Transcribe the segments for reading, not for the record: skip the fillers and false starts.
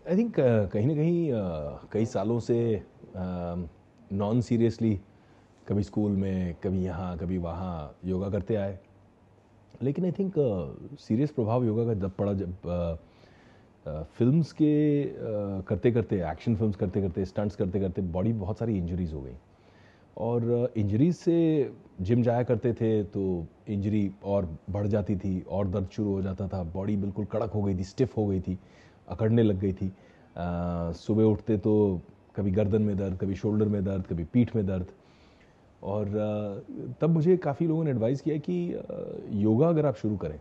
I think कहीं ना कहीं कई सालों से नॉन सीरियसली कभी स्कूल में, कभी यहाँ कभी वहाँ योगा करते आए। लेकिन आई थिंक सीरियस प्रभाव योगा का जब पड़ा, जब फिल्म्स के करते करते, एक्शन फिल्म्स करते करते, स्टंट्स करते करते बॉडी बहुत सारी इंजरीज हो गई। और इंजरीज से जिम जाया करते थे तो इंजरी और बढ़ जाती थी और दर्द शुरू हो जाता था। बॉडी बिल्कुल कड़क हो गई थी, स्टिफ हो गई थी, अकड़ने लग गई थी। सुबह उठते तो कभी गर्दन में दर्द, कभी शोल्डर में दर्द, कभी पीठ में दर्द। और तब मुझे काफ़ी लोगों ने एडवाइस किया कि योगा अगर आप शुरू करें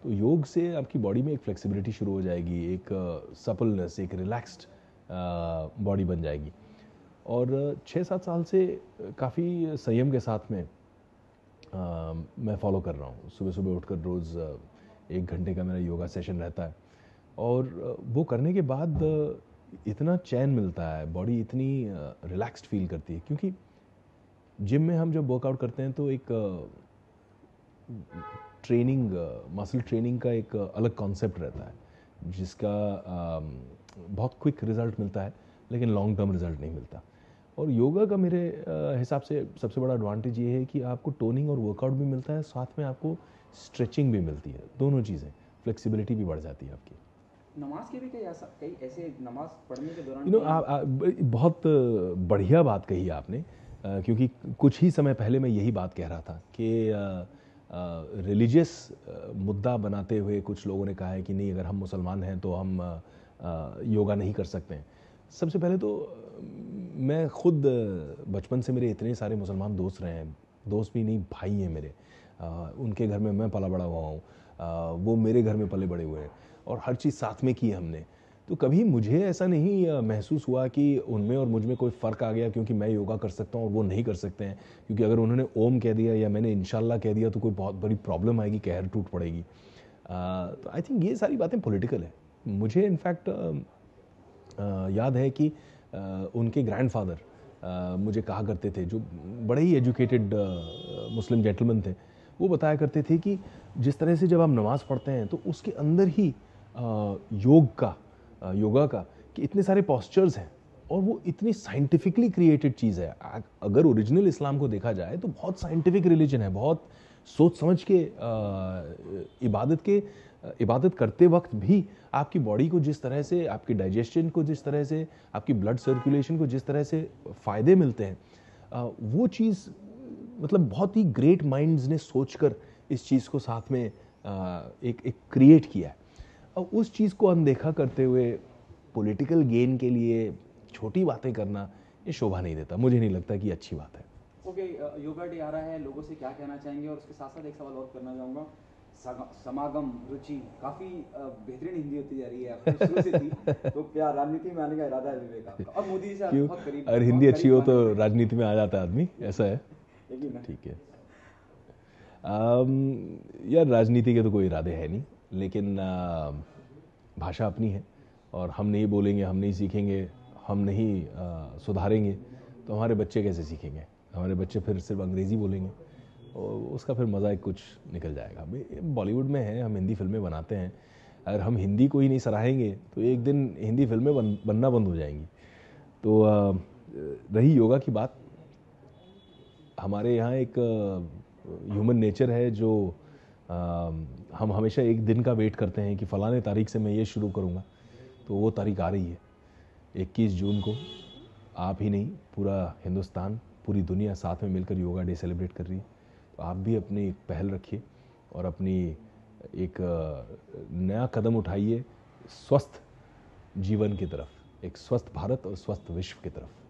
तो योग से आपकी बॉडी में एक फ्लेक्सिबिलिटी शुरू हो जाएगी, एक सपलनेस, एक रिलैक्स्ड बॉडी बन जाएगी। और 6-7 साल से काफ़ी संयम के साथ में मैं फॉलो कर रहा हूँ। सुबह सुबह उठकर रोज़ 1 घंटे का मेरा योगा सेशन रहता है। और वो करने के बाद इतना चैन मिलता है, बॉडी इतनी रिलैक्स्ड फील करती है। क्योंकि जिम में हम जब वर्कआउट करते हैं तो एक ट्रेनिंग, मसल ट्रेनिंग का एक अलग कॉन्सेप्ट रहता है जिसका बहुत क्विक रिजल्ट मिलता है लेकिन लॉन्ग टर्म रिजल्ट नहीं मिलता। और योगा का मेरे हिसाब से सबसे बड़ा एडवांटेज ये है कि आपको टोनिंग और वर्कआउट भी मिलता है, साथ में आपको स्ट्रेचिंग भी मिलती है, दोनों चीज़ें, फ्लेक्सिबिलिटी भी बढ़ जाती है आपकी। नमाज के भी कई ऐसे नमाज पढ़ने के दौरान बहुत बढ़िया बात कही आपने। क्योंकि कुछ ही समय पहले मैं यही बात कह रहा था कि रिलीजियस मुद्दा बनाते हुए कुछ लोगों ने कहा है कि नहीं, अगर हम मुसलमान हैं तो हम योगा नहीं कर सकते हैं। सबसे पहले तो मैं खुद बचपन से मेरे इतने सारे मुसलमान दोस्त रहे हैं, दोस्त भी नहीं भाई हैं मेरे। उनके घर में मैं पला बड़ा हुआ हूँ, वो मेरे घर में पले बड़े हुए हैं और हर चीज़ साथ में की है हमने। तो कभी मुझे ऐसा नहीं महसूस हुआ कि उनमें और मुझ में कोई फ़र्क आ गया क्योंकि मैं योगा कर सकता हूँ और वो नहीं कर सकते हैं। क्योंकि अगर उन्होंने ओम कह दिया या मैंने इंशाल्लाह कह दिया तो कोई बहुत बड़ी प्रॉब्लम आएगी, कहर टूट पड़ेगी। तो आई थिंक ये सारी बातें पॉलिटिकल है। मुझे इनफैक्ट याद है कि उनके ग्रैंडफादर मुझे कहा करते थे, जो बड़े ही एजुकेटेड मुस्लिम जेंटलमैन थे, वो बताया करते थे कि जिस तरह से जब आप नमाज़ पढ़ते हैं तो उसके अंदर ही योगा का कि इतने सारे पॉस्चर्स हैं और वो इतनी साइंटिफिकली क्रिएटेड चीज़ है। अगर ओरिजिनल इस्लाम को देखा जाए तो बहुत साइंटिफिक रिलीजन है, बहुत सोच समझ के इबादत करते वक्त भी आपकी बॉडी को जिस तरह से, आपकी डाइजेशन को जिस तरह से, आपकी ब्लड सर्कुलेशन को जिस तरह से फ़ायदे मिलते हैं, वो चीज़ मतलब बहुत ही ग्रेट माइंड्स ने सोचकर इस चीज़ को साथ में एक क्रिएट किया है। अब उस चीज़ को अनदेखा करते हुए पॉलिटिकल गेन के लिए छोटी बातें करना ये शोभा नहीं देता। मुझे नहीं लगता कि अच्छी बात है। ओके, योगा डे आ रहा है, लोगों से क्या कहना चाहेंगे? और उसके साथ साथ एक सवाल और करना चाहूँगा। समागम, रुचि काफ़ी बेहतरीन हिंदी होती जा रही है, आपको शुरू से थी। तो क्या राजनीति में आने का इरादा है विवेक आपका? और मोदी जी से क्यों? बहुत करीब, अगर हिंदी अच्छी हो तो राजनीति में आ जाता है आदमी, ऐसा है? ठीक है। यार, राजनीति के तो कोई इरादे है नहीं, लेकिन भाषा अपनी है और हम नहीं बोलेंगे, हम नहीं सीखेंगे, हम नहीं सुधारेंगे तो हमारे बच्चे कैसे सीखेंगे? हमारे बच्चे फिर सिर्फ अंग्रेज़ी बोलेंगे और उसका फिर मज़ा ही कुछ निकल जाएगा। बॉलीवुड में है, हम हिंदी फिल्में बनाते हैं, अगर हम हिंदी को ही नहीं सराहेंगे तो एक दिन हिंदी फिल्में बनना बंद हो जाएंगी। तो रही योगा की बात, हमारे यहाँ एक ह्यूमन नेचर है जो हम हमेशा एक दिन का वेट करते हैं कि फ़लाने तारीख से मैं ये शुरू करूँगा। तो वो तारीख आ रही है 21 जून को। आप ही नहीं, पूरा हिंदुस्तान, पूरी दुनिया साथ में मिलकर योगा डे सेलिब्रेट कर रही है। तो आप भी अपनी पहल रखिए और अपनी एक नया कदम उठाइए स्वस्थ जीवन की तरफ, एक स्वस्थ भारत और स्वस्थ विश्व की तरफ।